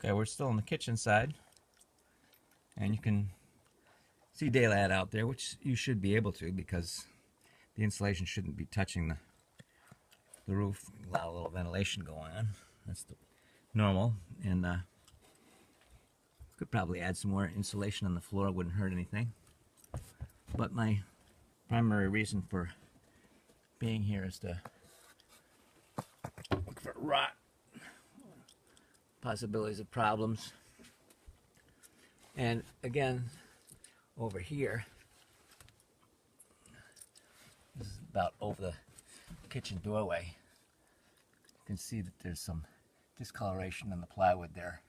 Okay, we're still on the kitchen side, and you can see daylight out there, which you should be able to because the insulation shouldn't be touching the roof. Allow a little ventilation going on. That's normal, and could probably add some more insulation on the floor. It wouldn't hurt anything. But my primary reason for being here is to look for rot, possibilities of problems. And again, over here, this is about over the kitchen doorway. You can see that there's some discoloration in the plywood there.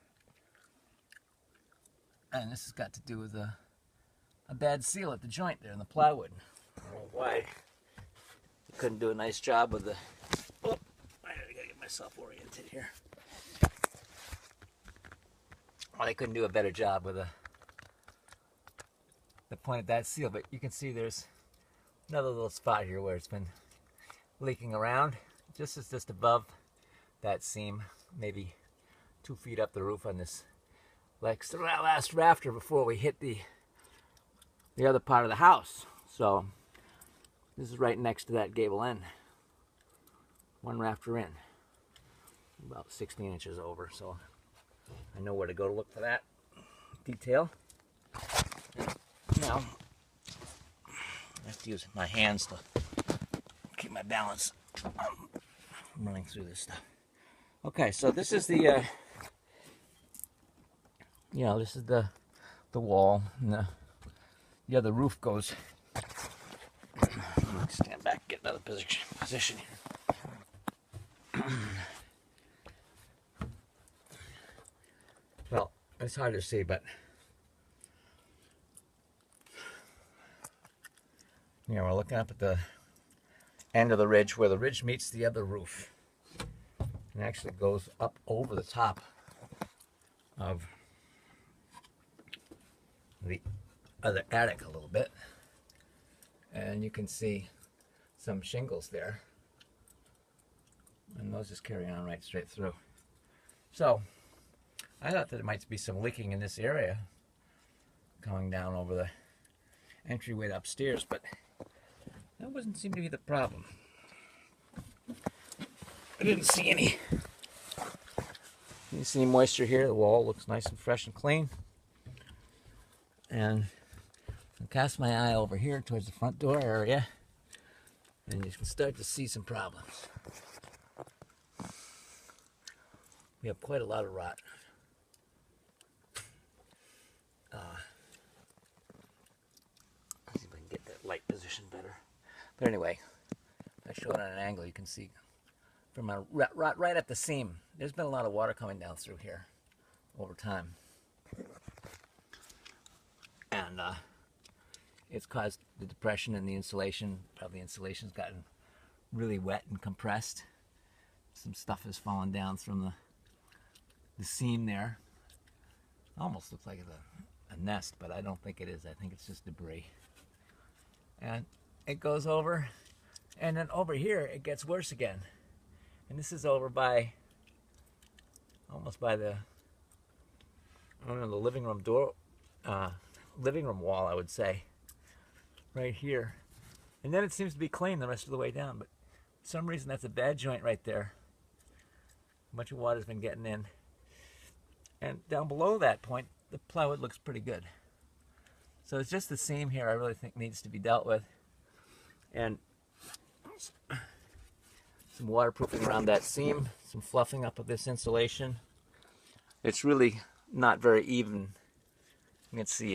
And this has got to do with a bad seal at the joint there in the plywood. I don't know why. You couldn't do a nice job with the... Oh, I gotta get myself oriented here. Well, they couldn't do a better job with the point of that seal, but you can see there's another little spot here where it's been leaking around. Just above that seam, maybe 2 feet up the roof on this last rafter before we hit the other part of the house. So this is right next to that gable end. One rafter in, about 16 inches over, so I know where to go to look for that detail. Now, I have to use my hands to keep my balance. I'm running through this stuff. Okay, so this is the, this is the wall, and the other roof goes. Stand back, get another position here. Well, it's hard to see, but we're looking up at the end of the ridge where the ridge meets the other roof, and actually goes up over the top of the other attic a little bit, and you can see some shingles there, and those just carry on right straight through. So I thought that there might be some leaking in this area going down over the entryway upstairs, but that doesn't seem to be the problem. I didn't see any. You see any moisture here? The wall looks nice and fresh and clean. And I cast my eye over here towards the front door area, and you can start to see some problems. We have quite a lot of rot. Let's see if I can get that light position better. But anyway, if I show it on an angle, you can see from my rot right at the seam. There's been a lot of water coming down through here over time. And it's caused the depression in the insulation. Probably the insulation's gotten really wet and compressed. Some stuff has fallen down from the seam there. Almost looks like it's a nest, but I don't think it is. I think it's just debris. And it goes over, and then over here it gets worse again. And this is over by, almost by the, I don't know, the living room door, living room wall, I would say, right here. And then it seems to be clean the rest of the way down, but for some reason that's a bad joint right there. A bunch of water's been getting in. And down below that point, the plywood looks pretty good. So it's just the seam here I really think needs to be dealt with. And some waterproofing around that seam, some fluffing up of this insulation. It's really not very even. You can see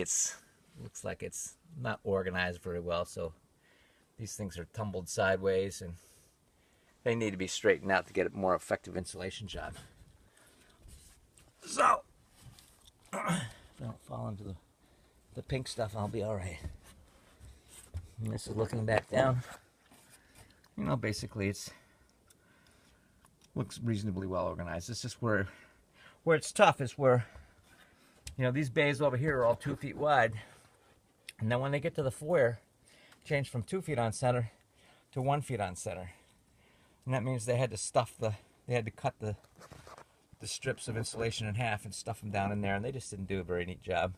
looks like it's not organized very well, so these things are tumbled sideways, and they need to be straightened out to get a more effective insulation job. So, if I don't fall into the pink stuff, I'll be all right. And this is looking back down. Basically it's looks reasonably well organized. It's just where it's tough is where, these bays over here are all 2 feet wide. And then when they get to the foyer, change from 2 feet on center to 1 foot on center. And that means they had to cut the the strips of insulation in half and stuff them down in there, and they just didn't do a very neat job.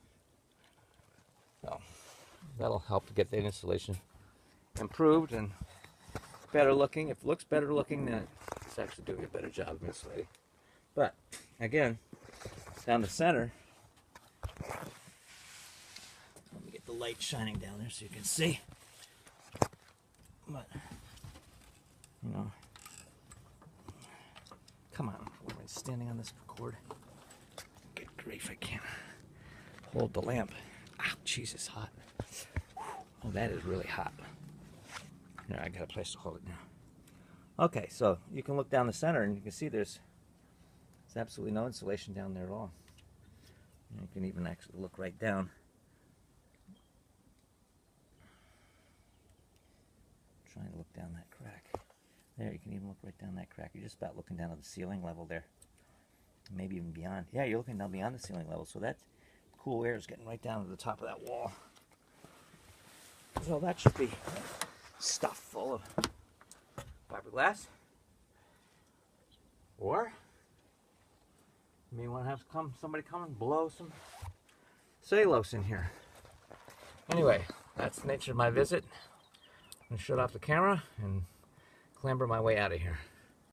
So that'll help to get the insulation improved and better looking. If it looks better looking, then it's actually doing a better job of insulating. But again, down the center, let me get the light shining down there so you can see. But, you know, come on, am I standing on this cord? Good grief, I can't hold the lamp. Ow, jeez, it's hot. Oh, that is really hot. Here, I got a place to hold it now. Okay, so you can look down the center and you can see there's absolutely no insulation down there at all. And you can even actually look right down. Try and look down that crack. There, you can even look right down that crack. You're just about looking down at the ceiling level there. Maybe even beyond. Yeah, you're looking down beyond the ceiling level, so that cool air is getting right down to the top of that wall. So that should be stuffed full of fiberglass. Or you may want to have somebody come and blow some cellulose in here. Anyway, that's the nature of my visit. I'm going to shut off the camera and clamber my way out of here.